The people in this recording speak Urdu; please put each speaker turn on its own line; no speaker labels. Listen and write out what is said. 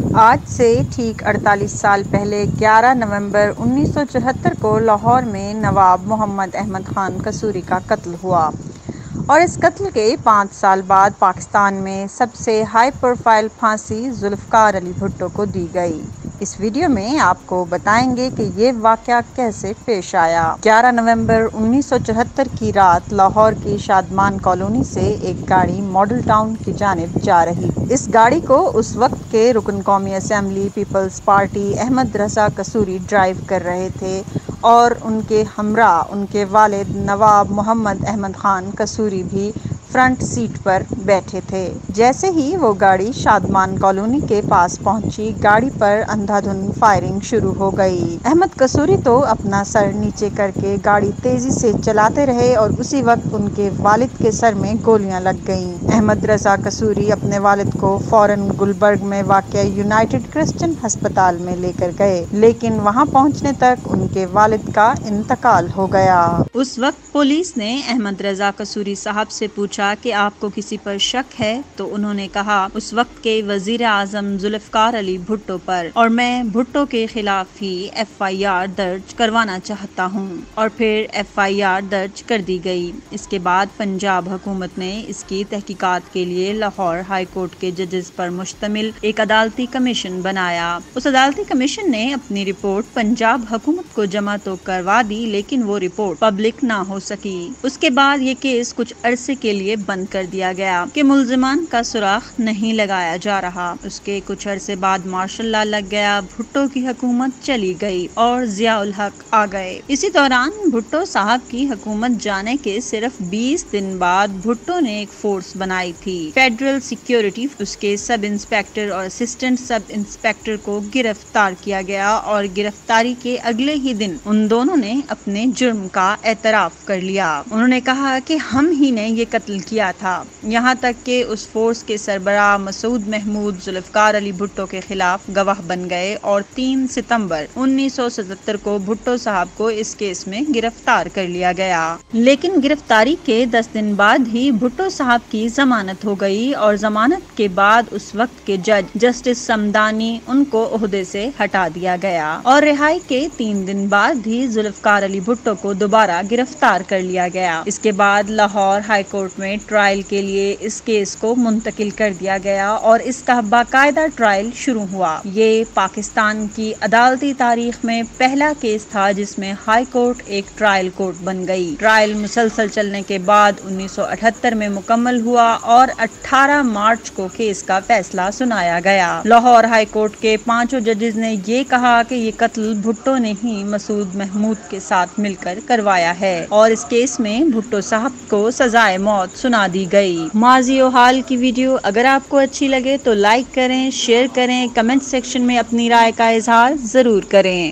آج سے ٹھیک 48 سال پہلے 11 نومبر 1974 کو لاہور میں نواب محمد احمد خان قصوری کا قتل ہوا اور اس قتل کے 5 سال بعد پاکستان میں سب سے ہائی پروفائل پھانسی ذوالفقار علی بھٹو کو دی گئی۔ اس ویڈیو میں آپ کو بتائیں گے کہ یہ واقعہ کیسے پیش آیا۔ 11 نومبر 1974 کی رات لاہور کی شادمان کالونی سے ایک گاڑی ماڈل ٹاؤن کی جانب جا رہی تھی۔ اس گاڑی کو اس وقت کے رکن قومی assembly Peoples party Ahmad Raza Kasuri drive کر رہے تھے اور ان کے ہمراہ ان کے والد نواب محمد احمد خان قصوری بھی فرنٹ سیٹ پر بیٹھے تھے۔ جیسے ہی وہ گاڑی شادمان کالونی کے پاس پہنچی، گاڑی پر اندھا دھند فائرنگ شروع ہو گئی۔ احمد قصوری تو اپنا سر نیچے کر کے گاڑی تیزی سے چلاتے رہے اور اسی وقت ان کے والد کے سر میں گولیاں لگ گئیں۔ احمد رضا قصوری اپنے والد کو فوراً گلبرگ میں واقع یونائیٹڈ کرسچن ہسپتال میں لے کر گئے، لیکن وہاں پہنچنے تک ان کے والد کا انتقال ہو گیا۔ اس وقت پولیس نے احمد رضا قصوری صاحب سے پوچھا کہ آپ کو کسی پر شک ہے تو انہوں نے کہا اس وقت کے وزیر اعظم ذوالفقار علی بھٹو پر، اور میں بھٹو کے خلاف ہی FIR درج کروانا چاہتا ہوں، اور پھر FIR درج کر دی گئی۔ اس کے بعد پنجاب حکومت نے اس کی تحقیقات کے لیے لاہور ہائی کورٹ کے ججز پر مشتمل ایک عدالتی کمیشن بنایا۔ اس عدالتی کمیشن نے اپنی رپورٹ پنجاب حکومت کو جمع تو کروا دی، لیکن وہ رپورٹ پبلک نہ ہو سکی۔ اس کے بعد یہ کیس کچھ عرصے کے لیے بند کر دیا گیا کہ ملزمان کا سراغ نہیں لگایا جا رہا۔ اس کے کچھ عرصے بعد مارشل لا لگ گیا، بھٹو کی حکومت چلی گئی اور ضیاء الحق آ گئے۔ اسی دوران بھٹو صاحب کی حکومت جانے کے صرف 20 دن بعد بھٹو نے ایک فورس بنائی تھی، فیڈرل سیکیورٹی۔ اس کے سب انسپیکٹر اور اسسٹنٹ سب انسپیکٹر کو گرفتار کیا گیا اور گرفتاری کے اگلے ہی دن ان دونوں نے اپنے جرم کا اعتراف کر لیا۔ انہوں نے کہا کہ ہم ہی نے یہ قتل کیا تھا، یہاں تک کہ اس فورس کے سربراہ مسعود محمود ذوالفقار علی بھٹو کے خلاف گواہ بن گئے اور 3 ستمبر 1977 کو بھٹو صاحب کو اس کیس میں گرفتار کر لیا گیا۔ لیکن گرفتاری کے 10 دن بعد ہی بھٹو صاحب کی ضمانت ہو گئی اور ضمانت کے بعد اس وقت کے جج جسٹس سمدانی ان کو عہدے سے ہٹا دیا گیا اور رہائی کے 3 دن بعد ہی ذوالفقار علی بھٹو کو دوبارہ گرفتار کر لیا گیا۔ اس کے بعد لاہور ہائی کورٹ میں ٹرائل کے لیے اس کیس کو منتقل کر دیا گیا اور اس کا باقاعدہ ٹرائل شروع ہوا۔ یہ پاکستان کی عدالتی تاریخ میں پہلا کیس تھا جس میں ہائی کورٹ ایک ٹرائل کورٹ بن گئی۔ ٹرائل مسلسل چلنے کے بعد 1978 میں مکمل ہوا اور 18 مارچ کو کیس کا فیصلہ سنایا گیا۔ لاہور ہائی کورٹ کے 5 ججز نے یہ کہا کہ یہ قتل بھٹو نے ہی مسعود محمود کے ساتھ مل کر کروایا ہے اور اس کیس میں بھٹو صاحب کو سزائے موت سنا دی گئی۔ ماضی و حال کی ویڈیو اگر آپ کو اچھی لگے تو لائک کریں، شیئر کریں، کمنٹ سیکشن میں اپنی رائے کا اظہار ضرور کریں۔